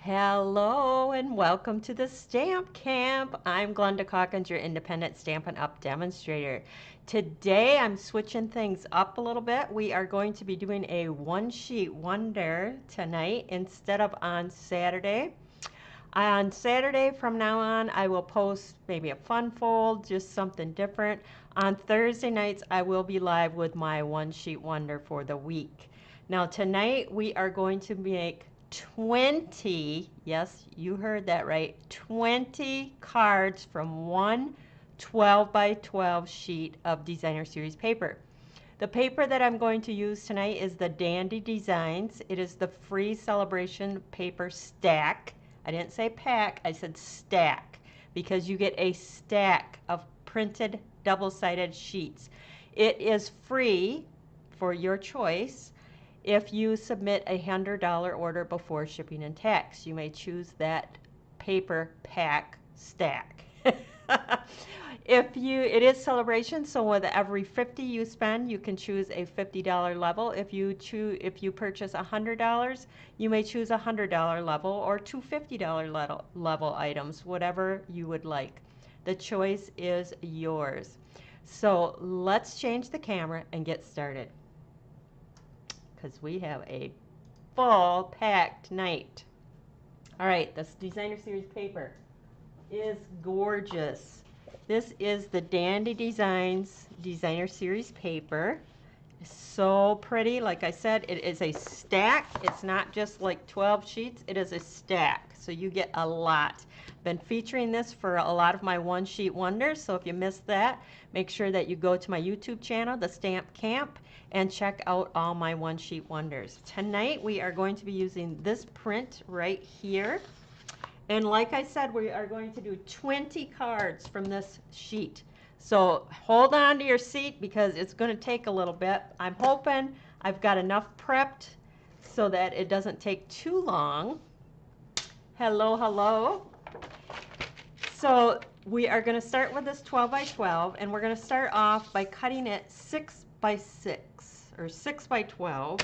Hello and welcome to the Stamp Camp. I'm Glenda Calkins, your independent Stampin' Up! Demonstrator. Today I'm switching things up a little bit. We are going to be doing a one-sheet wonder tonight instead of on Saturday. On Saturday from now on, I will post maybe a fun fold, just something different. On Thursday nights, I will be live with my one-sheet wonder for the week. Now tonight we are going to make 20, yes, you heard that right, 20 cards from one 12 by 12 sheet of designer series paper. The paper that I'm going to use tonight is the Dandy Designs. It is the free celebration paper stack. I didn't say pack, I said stack, because you get a stack of printed double-sided sheets. It is free for your choice. If you submit a $100 order before shipping and tax, you may choose that paper pack stack. It is celebration, so with every 50 you spend, you can choose a $50 level. If you purchase $100, you may choose a $100 level or two $50 level items, whatever you would like. The choice is yours. So let's change the camera and get started, because we have a full packed night. All right, this designer series paper is gorgeous. This is the Dandy Designs designer series paper. It's so pretty. Like I said, it is a stack. It's not just like 12 sheets, it is a stack, so you get a lot. Been featuring this for a lot of my one sheet wonders, so if you missed that, make sure that you go to my YouTube channel, TheStampCamp, and check out all my one sheet wonders. Tonight we are going to be using this print right here. And like I said, we are going to do 20 cards from this sheet. So hold on to your seat because it's going to take a little bit. I'm hoping I've got enough prepped so that it doesn't take too long. Hello, hello. So we are going to start with this 12 by 12, and we're going to start off by cutting it 6 by 6 or 6 by 12.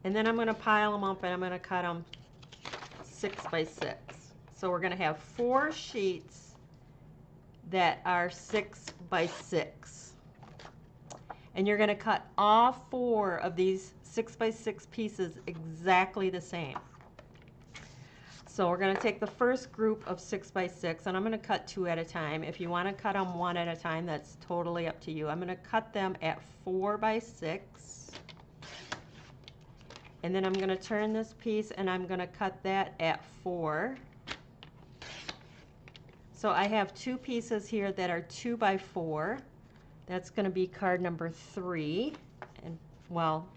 And then I'm going to pile them up and I'm going to cut them 6 by 6. So we're going to have 4 sheets that are 6 by 6. And you're going to cut all 4 of these 6 by 6 pieces exactly the same. So we're going to take the first group of 6 by 6, and I'm going to cut 2 at a time. If you want to cut them 1 at a time, that's totally up to you. I'm going to cut them at 4 by 6. And then I'm going to turn this piece and I'm going to cut that at 4. So I have 2 pieces here that are 2 by 4. That's going to be card number 3. And well,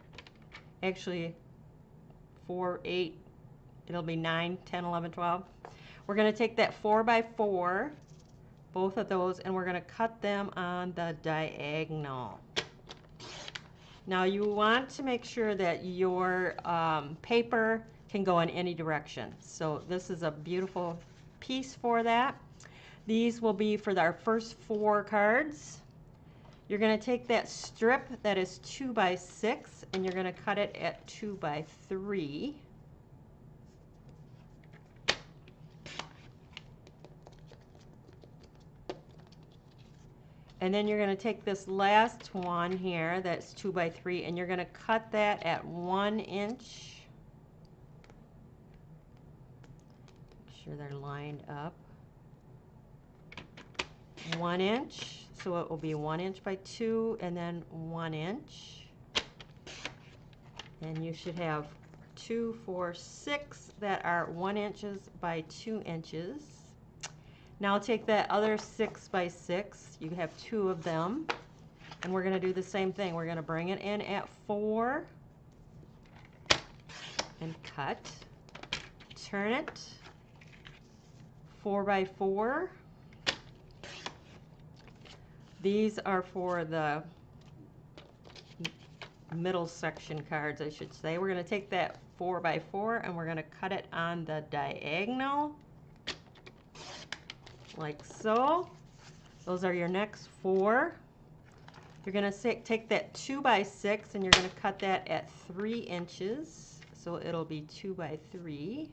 actually 4, 8, it'll be 9, 10, 11, 12. We're going to take that 4 by 4, both of those, and we're going to cut them on the diagonal. Now you want to make sure that your paper can go in any direction. So this is a beautiful piece for that. These will be for our first 4 cards. You're going to take that strip that is 2 by 6 and you're going to cut it at 2 by 3. And then you're going to take this last one here that's 2 by 3 and you're going to cut that at 1 inch. Make sure they're lined up. 1 inch. So it will be 1 inch by 2 and then 1 inch. And you should have 2, 4, 6 that are 1 inches by 2 inches. Now take that other 6 by 6, you have 2 of them, and we're going to do the same thing. We're going to bring it in at 4 and cut, turn it, 4 by 4. These are for the middle section cards, I should say. We're going to take that 4 by 4 and we're going to cut it on the diagonal. Like so. Those are your next 4. You're going to take that 2 by 6 and you're going to cut that at 3 inches. So it'll be 2 by 3.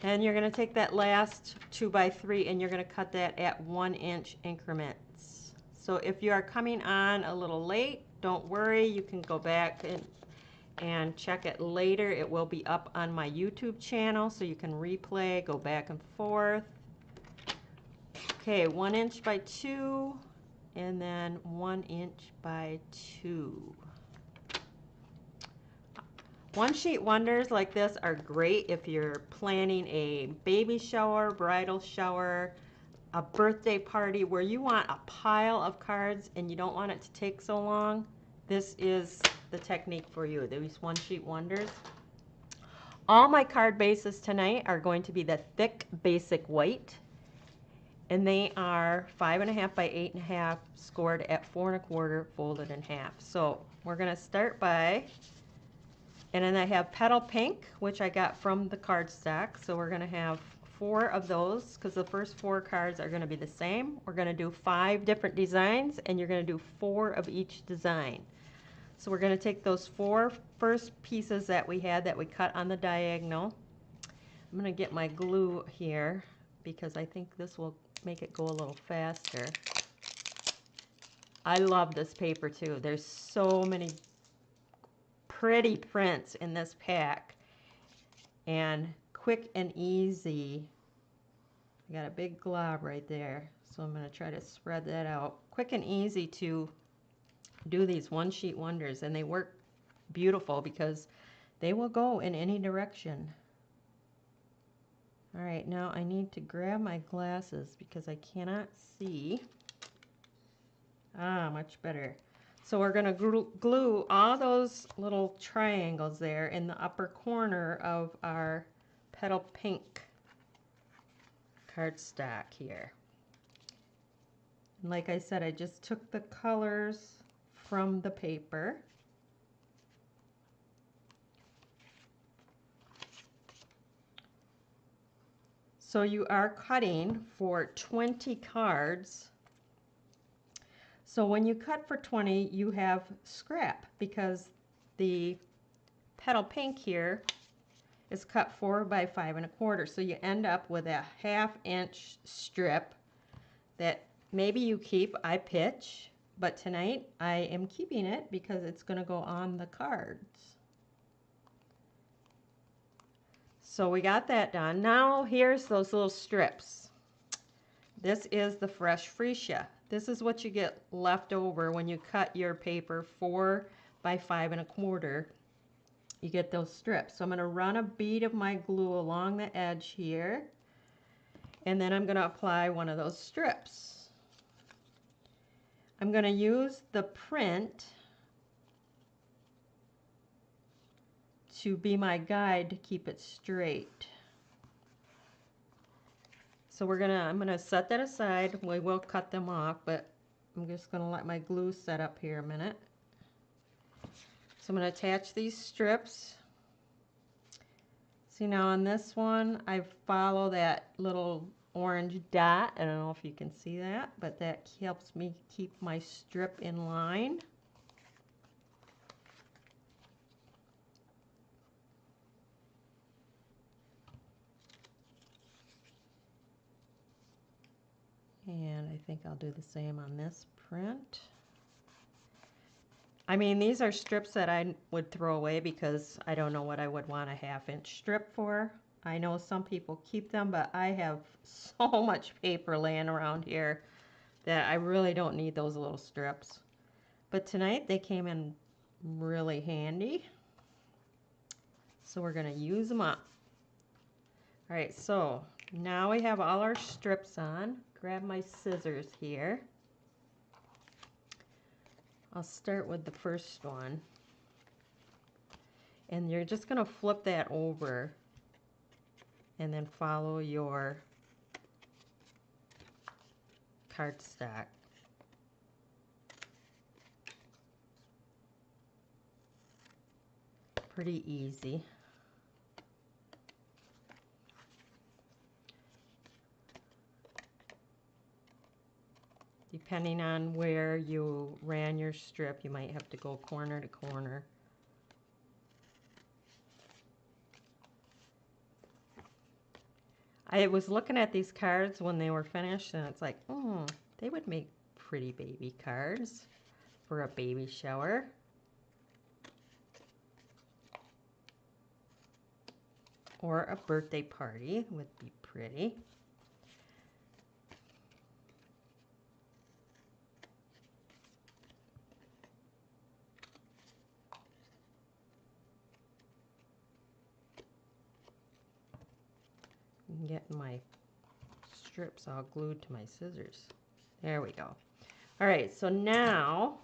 And you're going to take that last 2x3 and you're going to cut that at 1-inch increments. So if you are coming on a little late, don't worry, you can go back and check it later. It will be up on my YouTube channel, so you can replay, go back and forth. Okay, 1 inch by 2, and then 1 inch by 2. One sheet wonders like this are great if you're planning a baby shower, bridal shower, a birthday party where you want a pile of cards and you don't want it to take so long. This is the technique for you, these one sheet wonders. All my card bases tonight are going to be the thick basic white, and they are 5.5 by 8.5 scored at 4 1/4 folded in half. So we're going to start by, and then I have Petal Pink, which I got from the cardstock. So we're going to have 4 of those because the first 4 cards are going to be the same. We're going to do 5 different designs, and you're going to do 4 of each design. So we're going to take those 4 first pieces that we had that we cut on the diagonal. I'm going to get my glue here because I think this will make it go a little faster. I love this paper too. There's so many pretty prints in this pack, and quick and easy. I got a big glob right there, so I'm going to try to spread that out. Quick and easy to do these one sheet wonders, and they work beautiful because they will go in any direction. All right, now I need to grab my glasses because I cannot see. Much better. So we're going to glue all those little triangles there in the upper corner of our Petal Pink cardstock here. And like I said, I just took the colors from the paper. So you are cutting for 20 cards. So when you cut for 20, you have scrap because the Petal Pink here is cut 4 by 5 1/4. So you end up with a 1/2 inch strip that maybe you keep. I pitch, but tonight I am keeping it because it's going to go on the cards. So we got that done. Now here's those little strips. This is the fresh freesia. This is what you get left over when you cut your paper 4 by 5 1/4. You get those strips. So I'm going to run a bead of my glue along the edge here, and then I'm going to apply one of those strips. I'm going to use the print to be my guide to keep it straight. So I'm gonna set that aside. We will cut them off, but I'm just gonna let my glue set up here a minute. So I'm gonna attach these strips. See, now on this one, I follow that little orange dot. I don't know if you can see that, but that helps me keep my strip in line. And I think I'll do the same on this print. I mean, these are strips that I would throw away because I don't know what I would want a 1/2 inch strip for. I know some people keep them, but I have so much paper laying around here that I really don't need those little strips. But tonight they came in really handy. So we're going to use them up. All right, so now we have all our strips on. Grab my scissors here. I'll start with the first one. And you're just going to flip that over and then follow your cardstock. Pretty easy. Depending on where you ran your strip, you might have to go corner to corner. I was looking at these cards when they were finished, and it's like, they would make pretty baby cards for a baby shower. Or a birthday party would be pretty. I'm getting my strips all glued to my scissors. There we go. All right, so now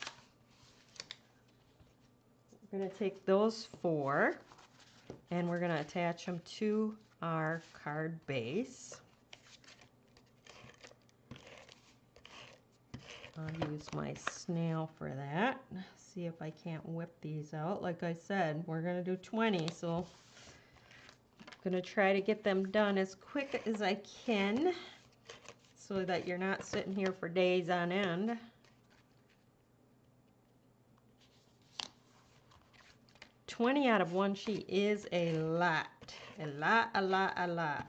we're going to take those 4 and we're going to attach them to our card base. I'll use my snail for that. See if I can't whip these out. Like I said, we're going to do 20, so I'm going to try to get them done as quick as I can so that you're not sitting here for days on end. $20 out of one sheet is a lot. A lot, a lot, a lot.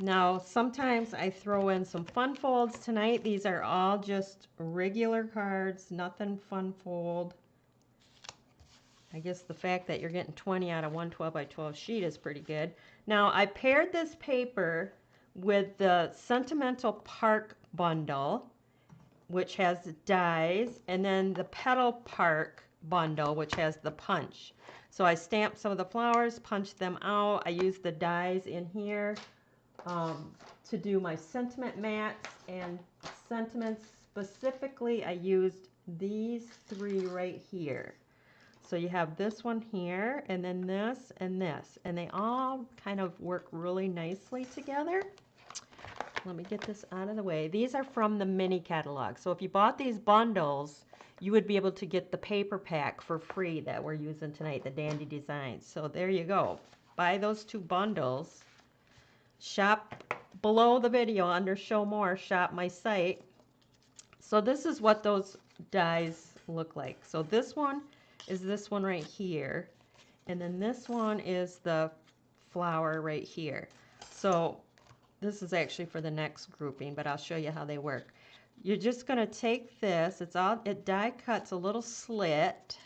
Now, sometimes I throw in some fun folds tonight. These are all just regular cards, nothing fun fold. I guess the fact that you're getting 20 out of one 12 by 12 sheet is pretty good. Now, I paired this paper with the Sentimental Park Bundle, which has the dies, and then the Petal Park Bundle, which has the punch. So I stamped some of the flowers, punched them out. I used the dies in here to do my sentiment mats, and sentiments specifically I used these 3 right here. So you have this one here, and then this, and they all kind of work really nicely together. Let me get this out of the way. These are from the mini catalog. So if you bought these bundles, you would be able to get the paper pack for free that we're using tonight, the Dandy Designs. So there you go. Buy those 2 bundles. Shop below the video under Show More, shop my site. So this is what those dies look like. So this one is this one right here. And then this one is the flower right here. So this is actually for the next grouping, but I'll show you how they work. You're just going to take this. It die cuts a little slit.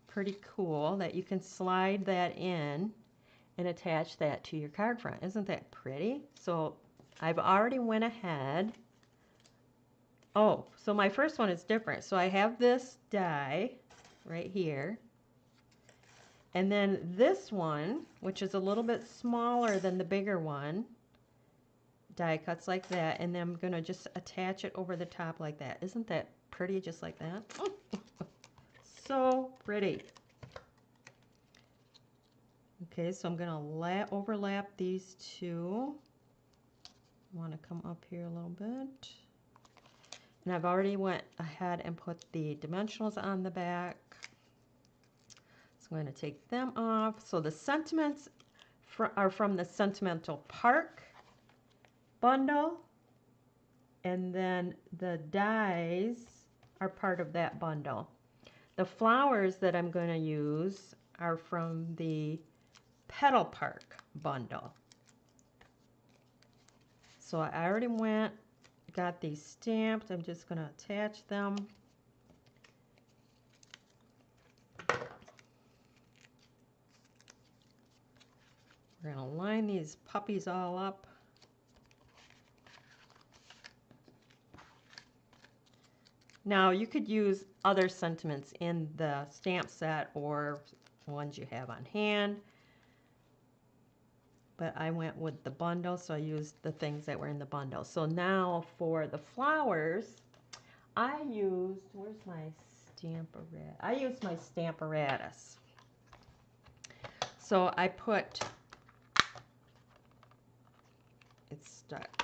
Pretty cool that you can slide that in and attach that to your card front. Isn't that pretty? So I've already went ahead. Oh, so my first one is different. So I have this die right here. And then this one, which is a little bit smaller than the bigger one, die cuts like that. And then I'm going to just attach it over the top like that. Isn't that pretty just like that? So pretty. Okay, so I'm going to overlap these 2. I want to come up here a little bit. And I've already went ahead and put the dimensionals on the back. So I'm going to take them off. So the sentiments are from the Sentimental Park Bundle. And then the dies are part of that bundle. The flowers that I'm going to use are from the Petal Park Bundle. So I already got these stamped. I'm just going to attach them. We're going to line these puppies all up. Now you could use other sentiments in the stamp set or ones you have on hand. But I went with the bundle, so I used the things that were in the bundle. So now for the flowers, I used, where's my Stamparatus? I used my Stamparatus. So I put, it's stuck.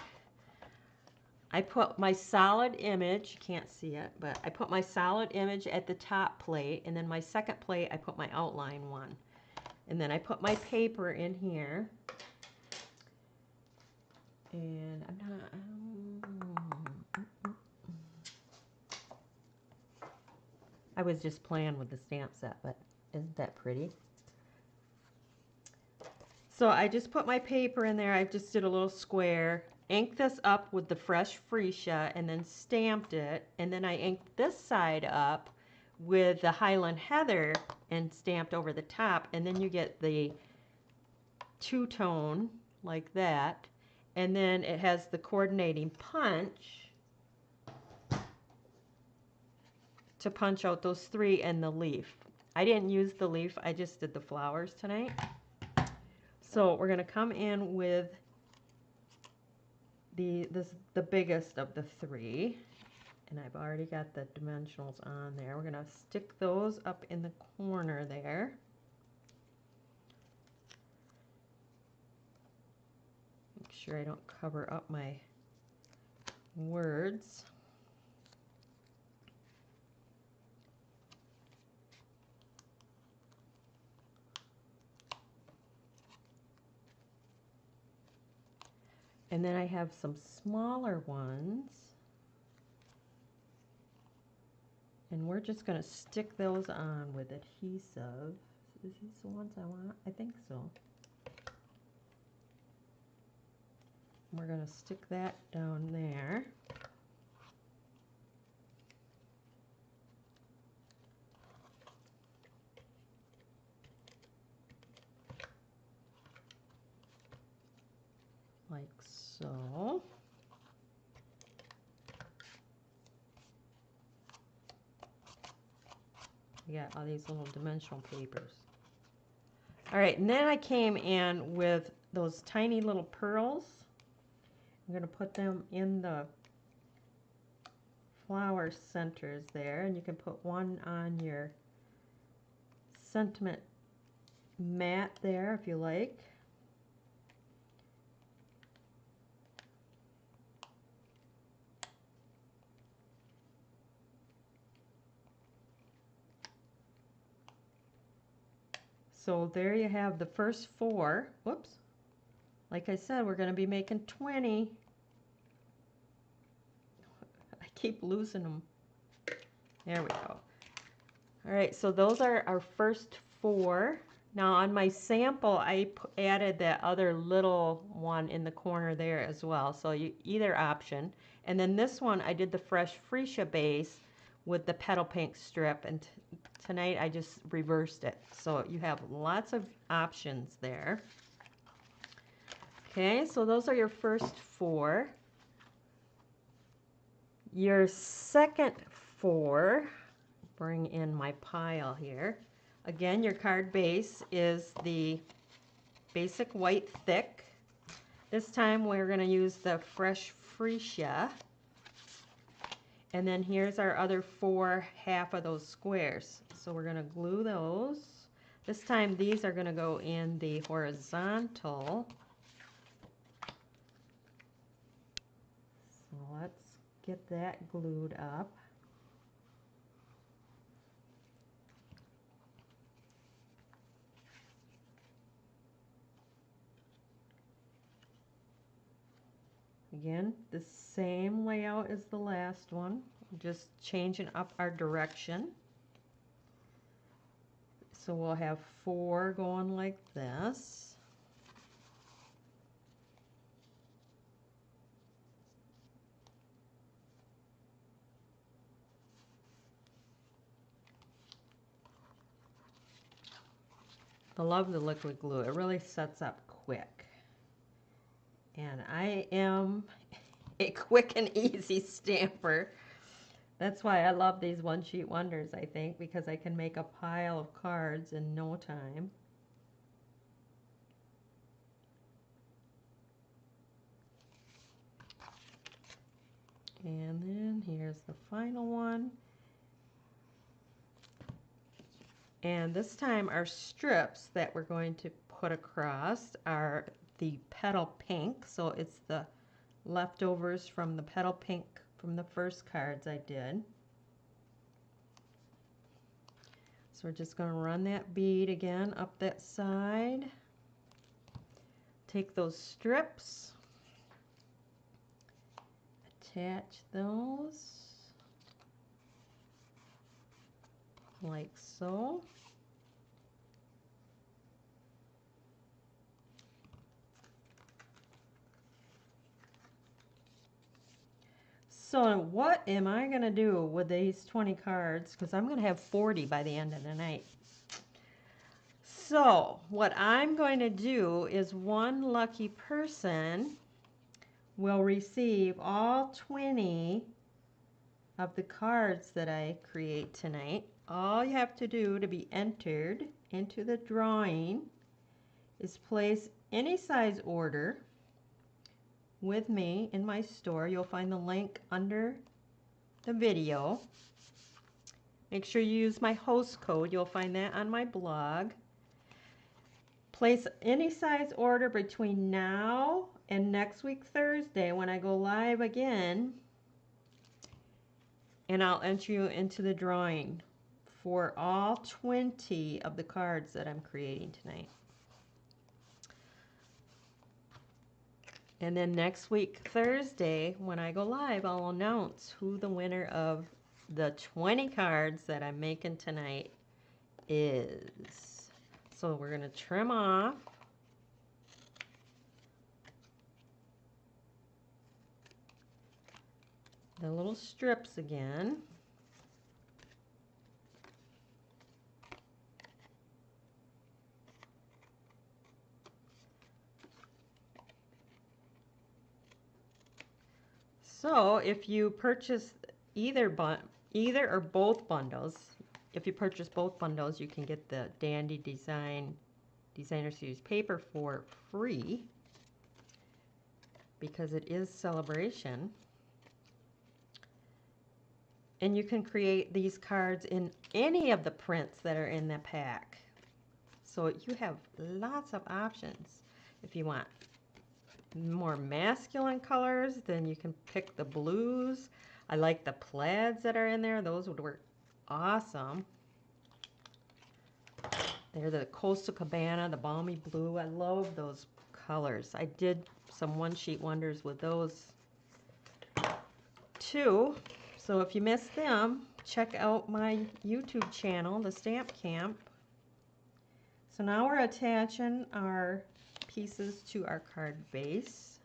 I put my solid image, you can't see it, but I put my solid image at the top plate, and then my second plate I put my outline one. And then I put my paper in here. And I'm not, I was just playing with the stamp set, but isn't that pretty? So I just put my paper in there. I just did a little square, inked this up with the fresh freesia, and then stamped it. And then I inked this side up with the Highland Heather and stamped over the top. And then you get the two-tone like that. And then it has the coordinating punch to punch out those three and the leaf. I didn't use the leaf, I just did the flowers tonight. So we're going to come in with the biggest of the three. And I've already got the dimensionals on there. We're going to stick those up in the corner there. Make sure I don't cover up my words. And then I have some smaller ones. And we're just going to stick those on with adhesive. Is these the ones I want? I think so. We're going to stick that down there. Like so. You got all these little dimensional papers. All right, and then I came in with those tiny little pearls. I'm going to put them in the flower centers there, and you can put one on your sentiment mat there if you like. So there you have the first four. Whoops. Like I said, we're going to be making 20. I keep losing them. There we go. All right, so those are our first four. Now on my sample, I added that other little one in the corner there as well. So either option. And then this one, I did the fresh freesia base with the petal pink strip. And tonight I just reversed it. So you have lots of options there. Okay, so those are your first four. Your second four, bring in my pile here. Again, your card base is the basic white thick. This time we're going to use the fresh freesia. And then here's our other four half of those squares. So we're going to glue those. This time these are going to go in the horizontal. So let's get that glued up. Again, the same layout as the last one, just changing up our direction. So we'll have four going like this. I love the liquid glue. It really sets up quick. And I am a quick and easy stamper. That's why I love these one-sheet wonders, I think, because I can make a pile of cards in no time. And then here's the final one. And this time our strips that we're going to put across are the petal pink. So it's the leftovers from the petal pink from the first cards I did. So we're just going to run that bead again up that side. Take those strips attach those like so. So what am I going to do with these 20 cards? Because I'm going to have 40 by the end of the night. So what I'm going to do is one lucky person will receive all 20 of the cards that I create tonight. All you have to do to be entered into the drawing is place any size order with me in my store. You'll find the link under the video. Make sure you use my host code. You'll find that on my blog. Place any size order between now and next week Thursday when I go live again, and I'll enter you into the drawing for all 20 of the cards that I'm creating tonight. And then next week Thursday when I go live, I'll announce who the winner of the 20 cards that I'm making tonight is. So we're going to trim off the little strips again. So if you purchase either or both bundles, if you purchase both bundles, you can get the Dandy Designer Series paper for free because it is Celebration. And you can create these cards in any of the prints that are in the pack. So you have lots of options. If you want more masculine colors, then you can pick the blues. I like the plaids that are in there. Those would work awesome. They're the Coastal Cabana, the Balmy Blue. I love those colors. I did some one-sheet wonders with those too. So if you missed them, check out my YouTube channel, The Stamp Camp. So now we're attaching our pieces to our card base.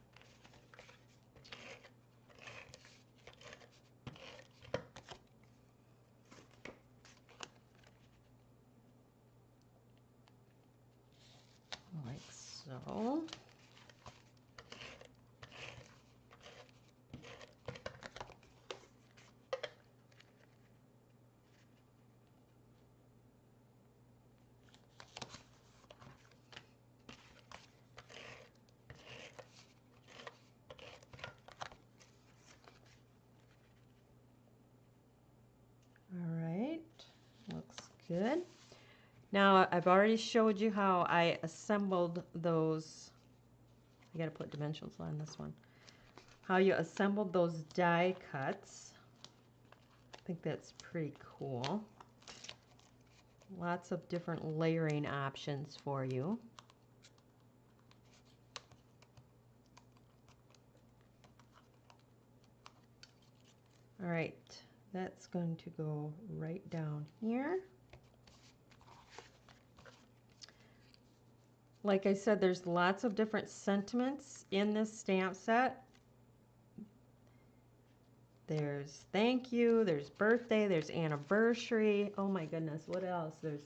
Like so. Good. Now I've already showed you how I assembled those. I got to put dimensionals on this one. How you assembled those die cuts. I think that's pretty cool. Lots of different layering options for you. All right, that's going to go right down here. Like I said, there's lots of different sentiments in this stamp set. There's thank you, there's birthday, there's anniversary. Oh my goodness, what else? There's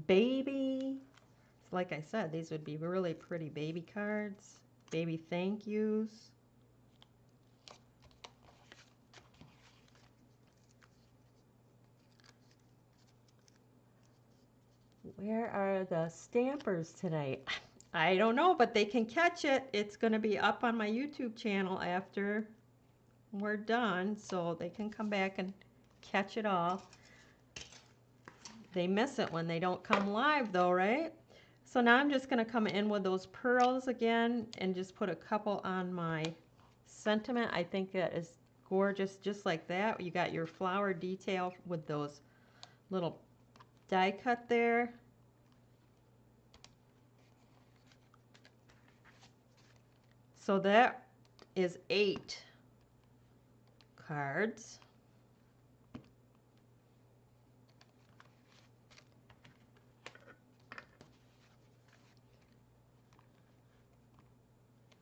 baby. Like I said, these would be really pretty baby cards. Baby thank yous. Where are the stampers tonight? I don't know, but they can catch it. It's going to be up on my YouTube channel after we're done, so they can come back and catch it all. They miss it when they don't come live though, right? So now I'm just going to come in with those pearls again and just put a couple on my sentiment. I think that is gorgeous, just like that. You got your flower detail with those little die cut there. So that is 8 cards.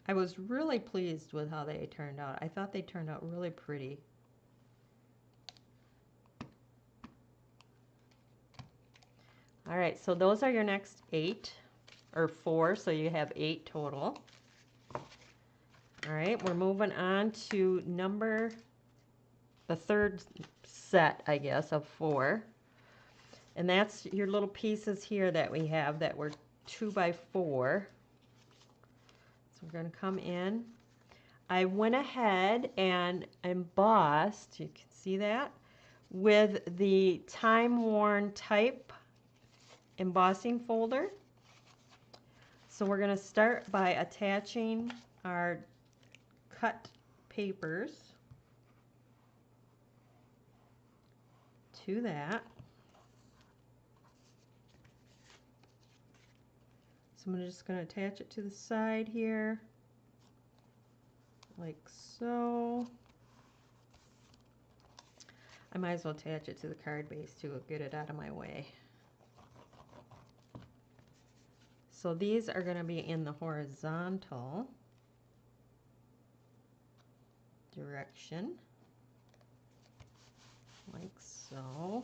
I was really pleased with how they turned out. I thought they turned out really pretty. All right, so those are your next 8, or 4, so you have 8 total. All right, we're moving on to the third set, I guess, of 4. And that's your little pieces here that we have that were 2 by 4. So we're going to come in. I went ahead and embossed, you can see that, with the time-worn type embossing folder. So we're going to start by attaching our cut papers to that. So I'm just going to attach it to the side here, like so. I might as well attach it to the card base too, get it out of my way. So these are going to be in the horizontal direction, like so.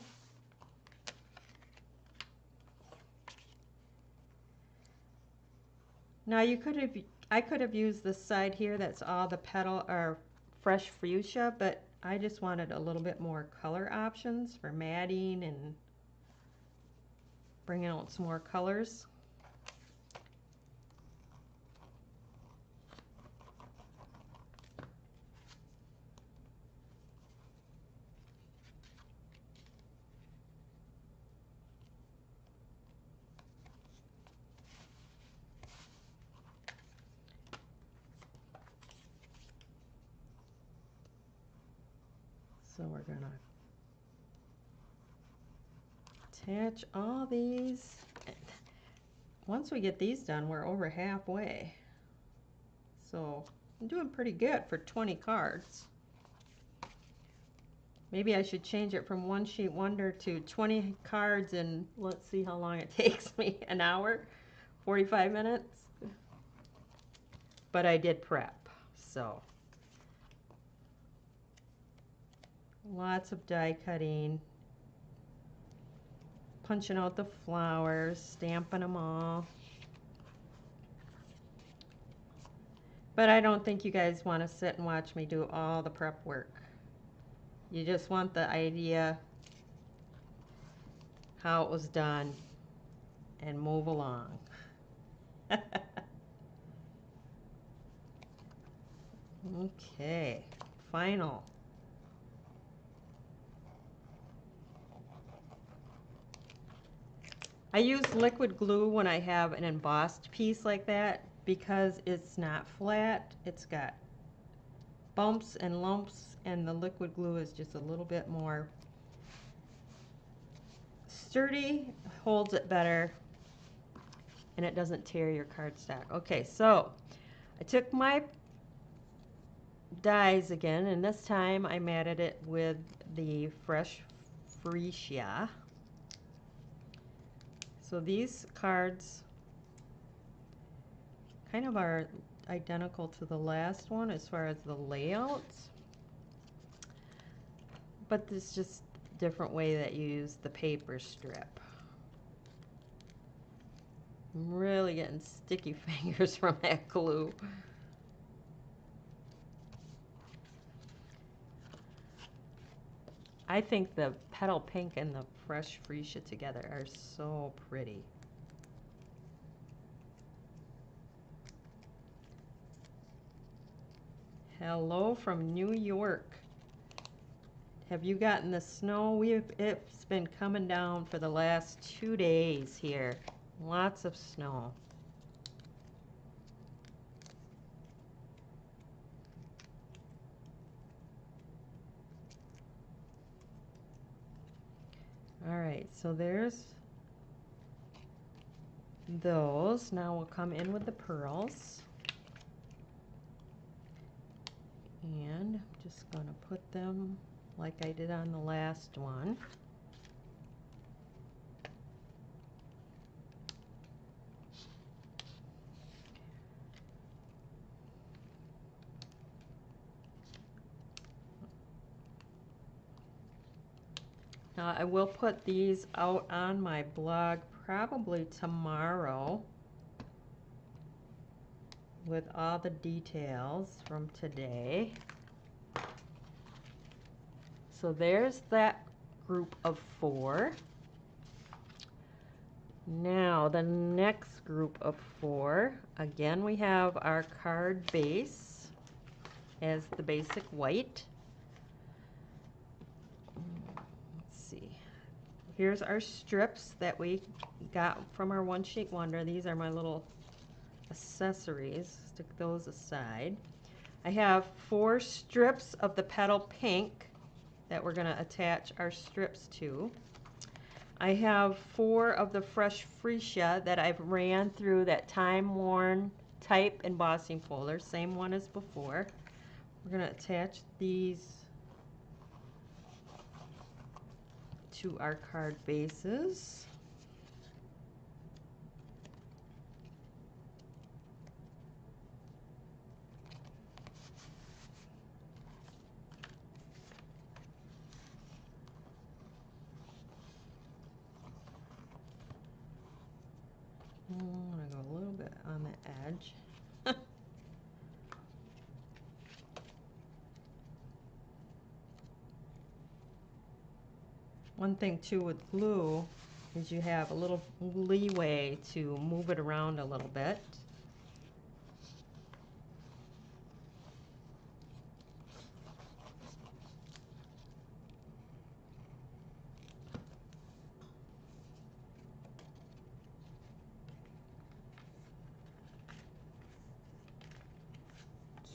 Now I could have used this side here that's all the petal or fresh fuchsia, but I just wanted a little bit more color options for matting and bringing out some more colors. So we're going to attach all these. Once we get these done, we're over halfway. So I'm doing pretty good for 20 cards. Maybe I should change it from one sheet wonder to 20 cards, and let's see how long it takes me. An hour, 45 minutes. But I did prep, so lots of die cutting, punching out the flowers, stamping them all. But I don't think you guys want to sit and watch me do all the prep work. You just want the idea how it was done and move along. Okay, final. I use liquid glue when I have an embossed piece like that because it's not flat. It's got bumps and lumps, and the liquid glue is just a little bit more sturdy, holds it better, and it doesn't tear your cardstock. Okay, so I took my dies again, and this time I matted it with the fresh fuchsia. So these cards kind of are identical to the last one as far as the layouts, but it's just a different way that you use the paper strip. I'm really getting sticky fingers from that glue. I think the petal pink and the fresh fuchsia together are so pretty. Hello from New York. Have you gotten the snow? It's been coming down for the last 2 days here. Lots of snow. All right, so there's those. Now we'll come in with the pearls. And I'm just going to put them like I did on the last one. Now I will put these out on my blog probably tomorrow with all the details from today. So there's that group of 4. Now the next group of 4, again we have our card base as the basic white. Let's see. Here's our strips that we got from our One Sheet Wonder. These are my little accessories. Stick those aside. I have 4 strips of the Petal Pink that we're going to attach our strips to. I have 4 of the Fresh Freesia that I've ran through that time-worn type embossing folder, same one as before. We're going to attach these to our card bases. I'm going to go a little bit on the edge. One thing too with glue is you have a little leeway to move it around a little bit.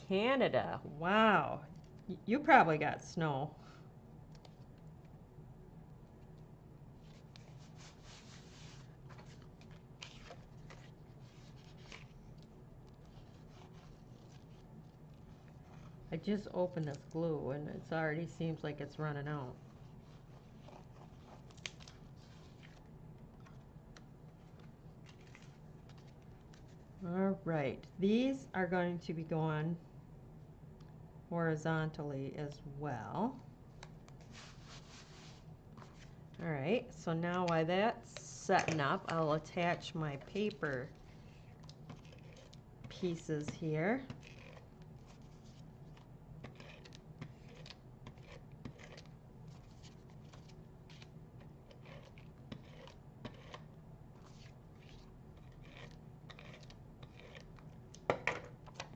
Canada, wow, you probably got snow. I just opened this glue and it already seems like it's running out. All right, these are going to be going horizontally as well. All right, so now while that's setting up, I'll attach my paper pieces here.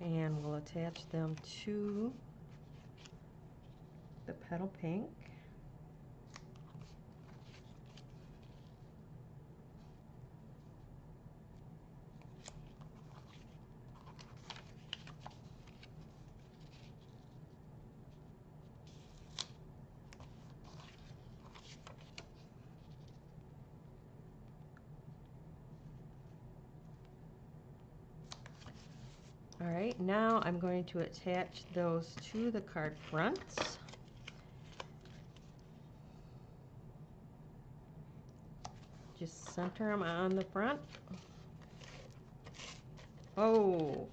And we'll attach them to the Petal Pink. All right, now I'm going to attach those to the card fronts. Just center them on the front. Oh,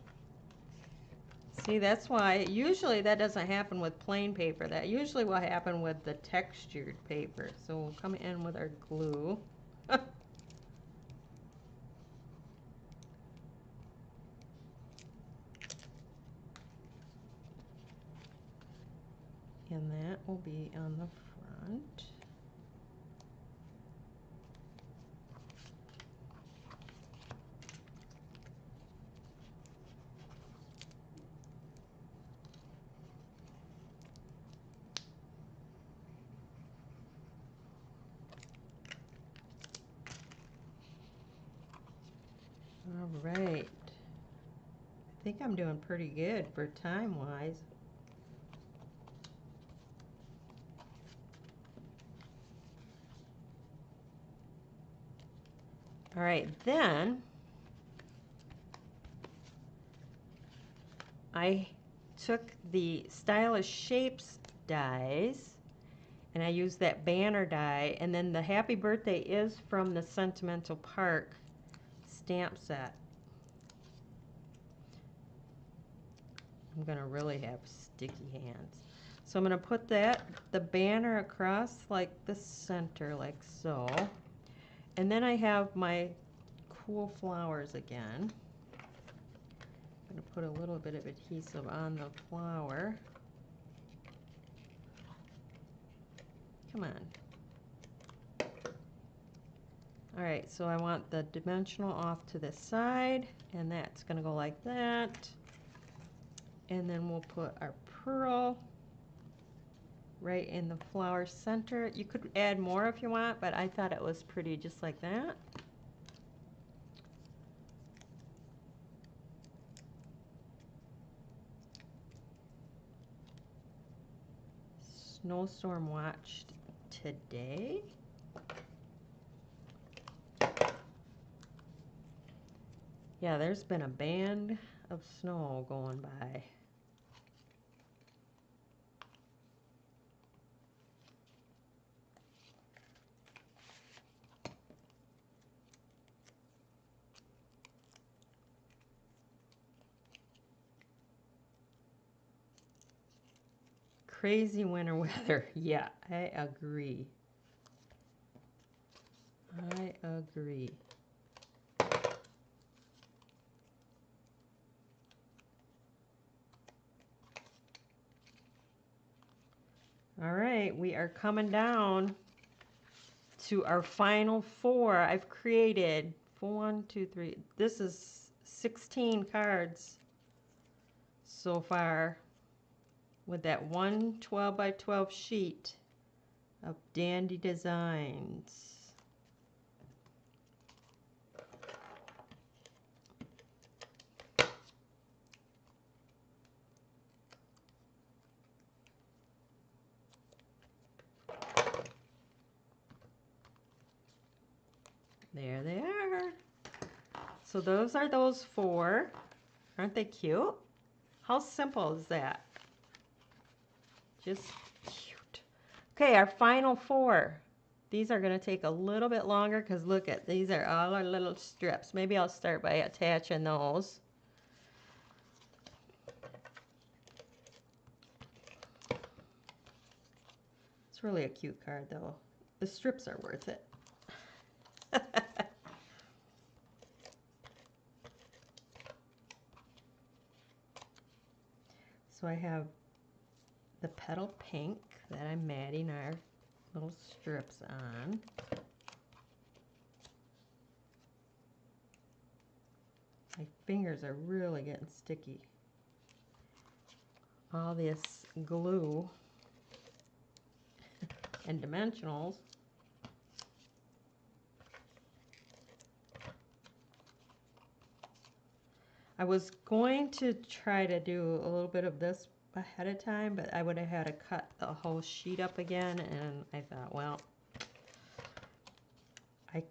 see, that's why usually that doesn't happen with plain paper. That usually will happen with the textured paper. So we'll come in with our glue. And that will be on the front. All right. I think I'm doing pretty good for time-wise. All right, then I took the Stylish Shapes dies, and I used that banner die, and then the Happy Birthday is from the Sentimental Park stamp set. I'm gonna really have sticky hands. So I'm gonna put the banner across like the center, like so. And then I have my cool flowers again. I'm gonna put a little bit of adhesive on the flower. Come on. All right, so I want the dimensional off to the side, and that's gonna go like that. And then we'll put our pearl right in the flower center. You could add more if you want, but I thought it was pretty just like that. Snowstorm watched today. Yeah, there's been a band of snow going by. Crazy winter weather. Yeah, I agree. I agree. All right, we are coming down to our final 4. I've created 1, 2, 3. This is 16 cards so far with that one 12 by 12 sheet of Dandy Designs. There they are. So those are those 4. Aren't they cute? How simple is that? Just cute. Okay, our final 4. These are going to take a little bit longer because look at these are all our little strips. Maybe I'll start by attaching those. It's really a cute card though. The strips are worth it. So I have the petal pink that I'm matting our little strips on. My fingers are really getting sticky. All this glue and dimensionals. I was going to try to do a little bit of this ahead of time, but I would have had to cut the whole sheet up again, and I thought, well, I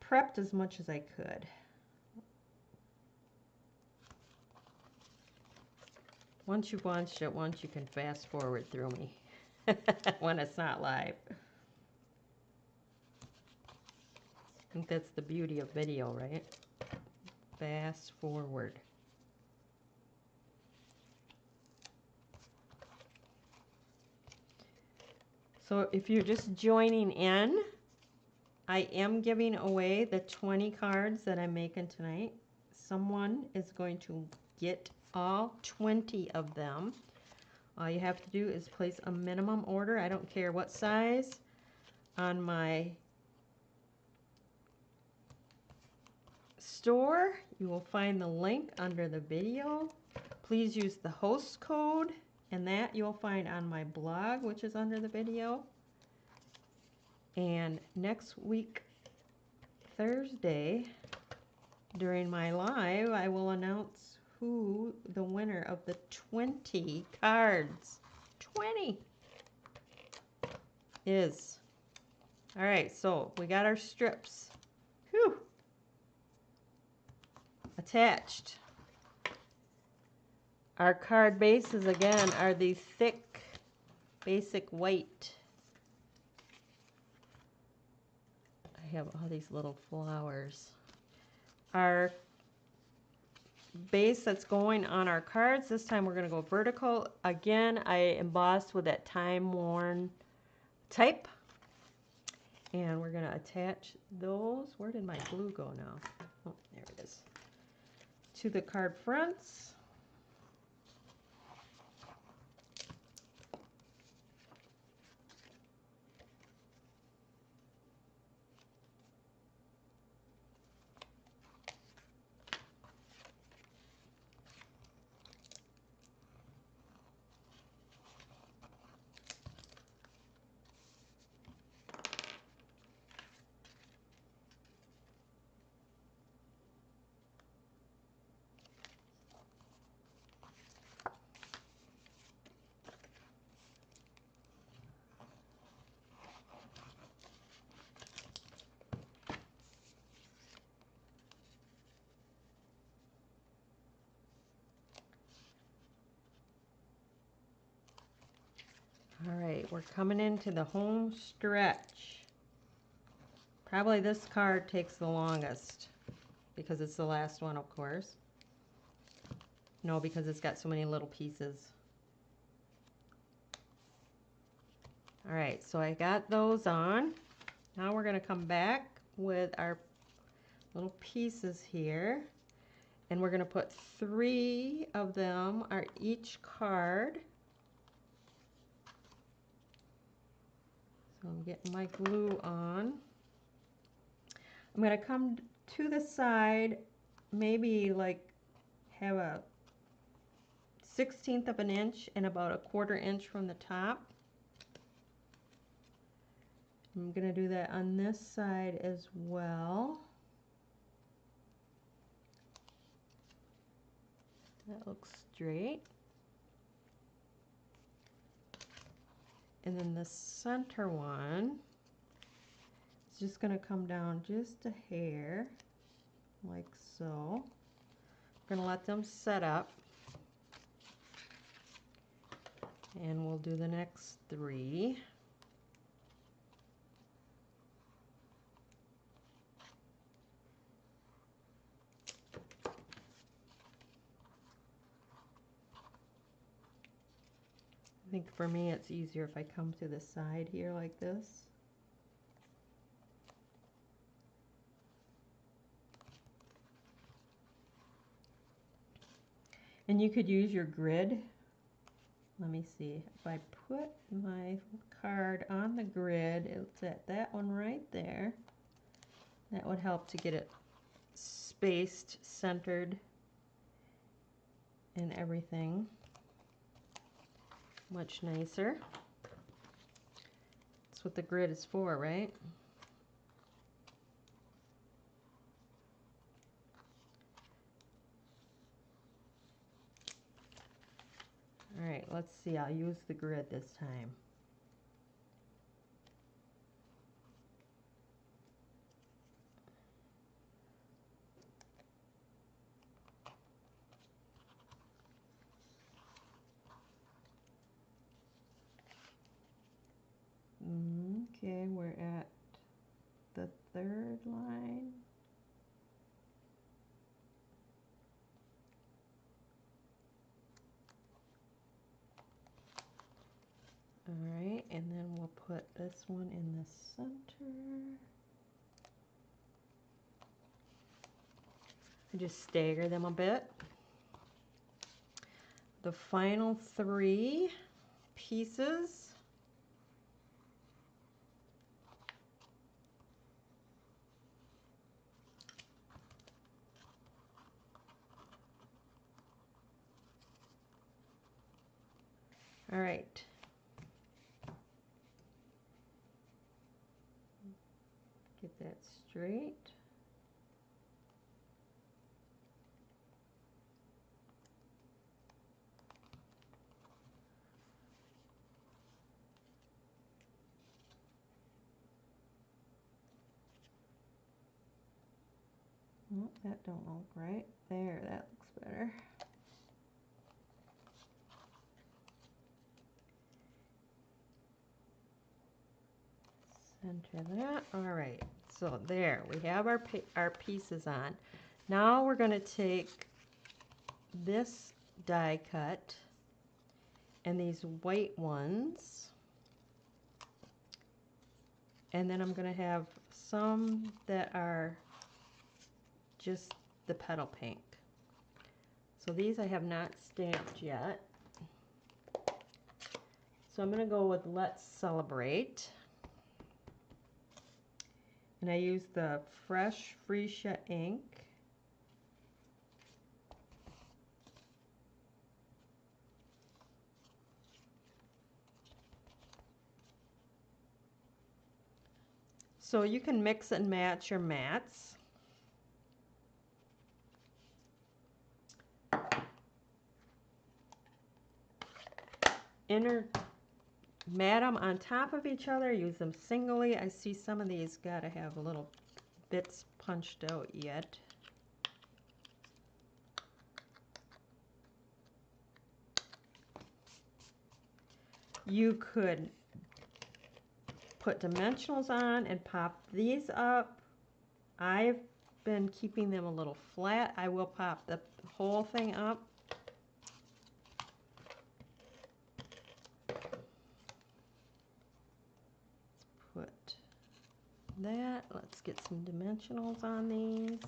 prepped as much as I could. Once you've watched it once, you can fast forward through me when it's not live. I think that's the beauty of video, right? Fast forward. So if you're just joining in, I am giving away the 20 cards that I'm making tonight. Someone is going to get all 20 of them. All you have to do is place a minimum order. I don't care what size. On my store, you will find the link under the video. Please use the host code, and that you'll find on my blog, which is under the video. And next week, Thursday, during my live, I will announce who the winner of the 20 cards, 20, is. All right, so we got our strips. Whew. Attached. Our card bases, again, are the thick, basic white. I have all these little flowers. Our base that's going on our cards, this time we're going to go vertical. Again, I embossed with that time-worn type. And we're going to attach those. Where did my glue go now? Oh, there it is. To the card fronts. All right, we're coming into the home stretch. Probably this card takes the longest because it's the last one, of course. No, because it's got so many little pieces. All right, so I got those on. Now we're going to come back with our little pieces here. And we're going to put 3 of them on each card. So I'm getting my glue on. I'm going to come to the side, maybe like have a 1/16 of an inch and about a 1/4 inch from the top. I'm going to do that on this side as well. That looks straight. And then the center one is just going to come down just a hair, like so. We're going to let them set up. And we'll do the next 3. I think for me it's easier if I come to the side here like this. And you could use your grid. Let me see. If I put my card on the grid, it's at that one right there. That would help to get it spaced, centered, and everything. Much nicer. That's what the grid is for, right? All right, let's see. I'll use the grid this time. Okay, we're at the 3rd line. All right, and then we'll put this one in the center. I just stagger them a bit. The final 3 pieces. All right. Get that straight. Oh, that don't look right. There, that looks better. center that. All right, so there we have our pieces on. Now we're going to take this die cut and these white ones, and then I'm going to have some that are just the petal pink. So these I have not stamped yet. So I'm going to go with Let's Celebrate. And I use the fresh Freesia ink. So you can mix and match your mats. Mat them on top of each other, use them singly. I see some of these got to have little bits punched out yet. You could put dimensionals on and pop these up. I've been keeping them a little flat. I will pop the whole thing up. Let's put that. Let's get some dimensionals on these.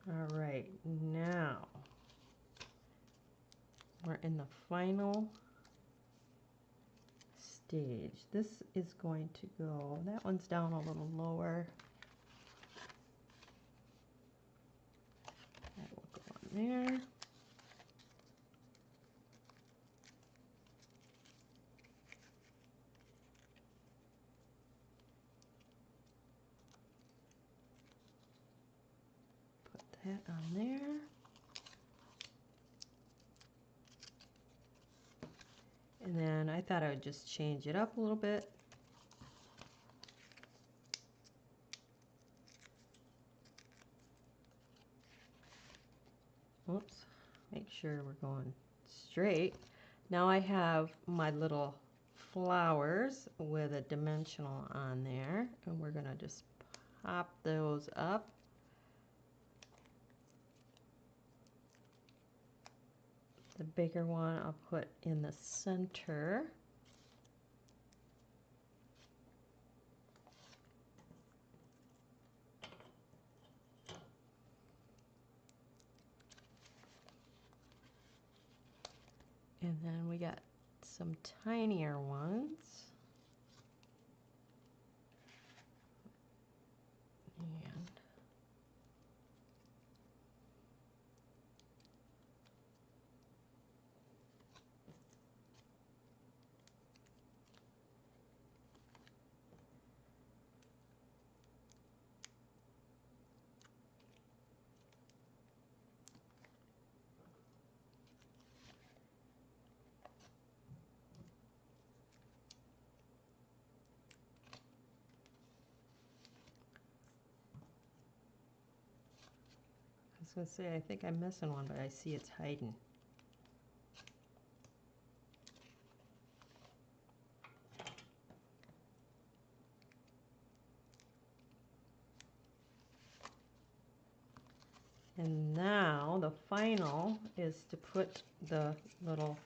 All right, now we're in the final stage. This is going to go, that one's down a little lower. That will go on there. Put that on there. And then I thought I would just change it up a little bit. Oops, make sure we're going straight. Now I have my little flowers with a dimensional on there, and we're going to just pop those up. The bigger one I'll put in the center. And then we got some tinier ones. And I was going to say, I think I'm missing one, but I see it's hiding. And now the final is to put the little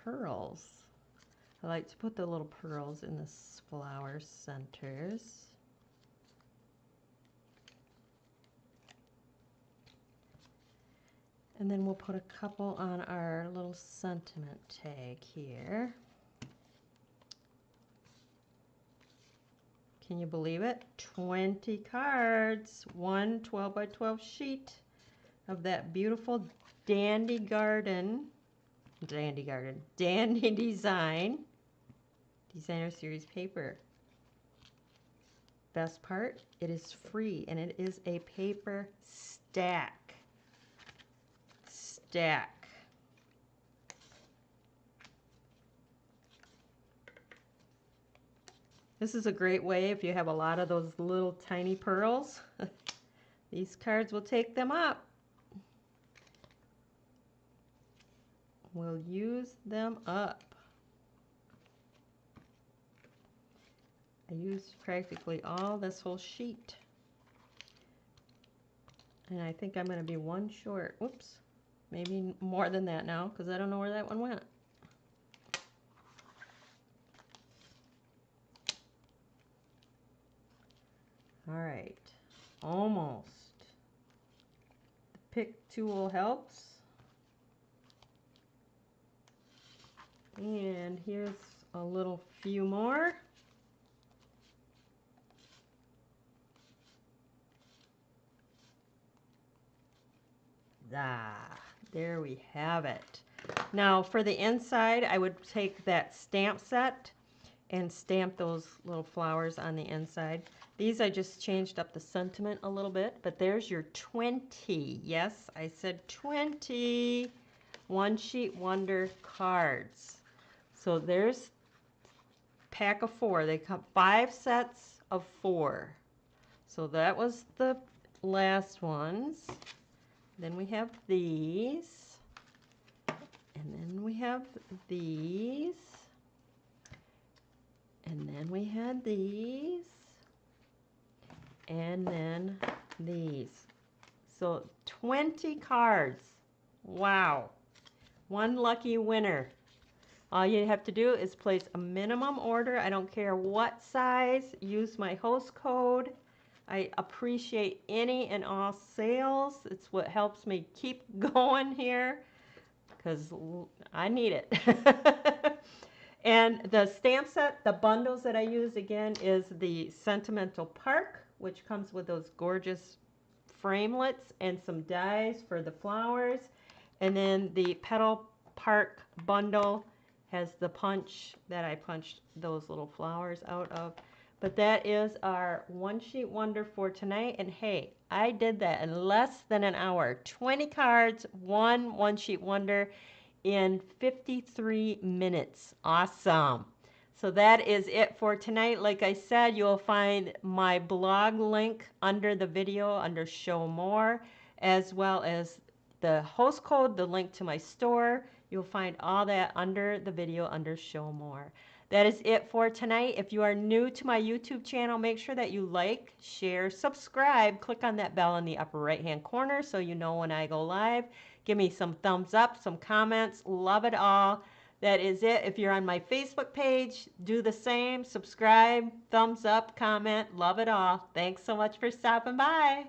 pearls. I like to put the little pearls in the flower centers. And then we'll put a couple on our little sentiment tag here. Can you believe it? 20 cards, one 12 by 12 sheet of that beautiful Dandy Design Designer Series paper. Best part, it is free and it is a paper stack. stack. This is a great way if you have a lot of those little tiny pearls. These cards will take them up. We'll use them up. I used practically all this whole sheet. And I think I'm going to be one short. Oops. Maybe more than that now because I don't know where that one went. All right. Almost. The pick tool helps. And here's a little few more. Ah, there we have it. Now for the inside, I would take that stamp set and stamp those little flowers on the inside. These I just changed up the sentiment a little bit, but there's your 20. Yes, I said 20 One Sheet Wonder cards. So there's pack of 4. They come 5 sets of 4. So that was the last ones. Then we have these, and then we have these, and then we had these, and then these. So 20 cards. Wow. One lucky winner. All you have to do is place a minimum order. I don't care what size. Use my host code. I appreciate any and all sales. It's what helps me keep going here because I need it. And the stamp set, the bundles that I use again is the Sentimental Park, which comes with those gorgeous framelits and some dies for the flowers. And then the Petal Park Bundle has the punch that I punched those little flowers out of. But that is our One Sheet Wonder for tonight. And hey, I did that in less than an hour. 20 cards, One Sheet Wonder in 53 minutes. Awesome. So that is it for tonight. Like I said, you'll find my blog link under the video under Show More, as well as the host code, the link to my store. You'll find all that under the video under Show More. That is it for tonight. If you are new to my YouTube channel, make sure that you like, share, subscribe. Click on that bell in the upper right-hand corner so you know when I go live. Give me some thumbs up, some comments. Love it all. That is it. If you're on my Facebook page, do the same. Subscribe, thumbs up, comment. Love it all. Thanks so much for stopping by.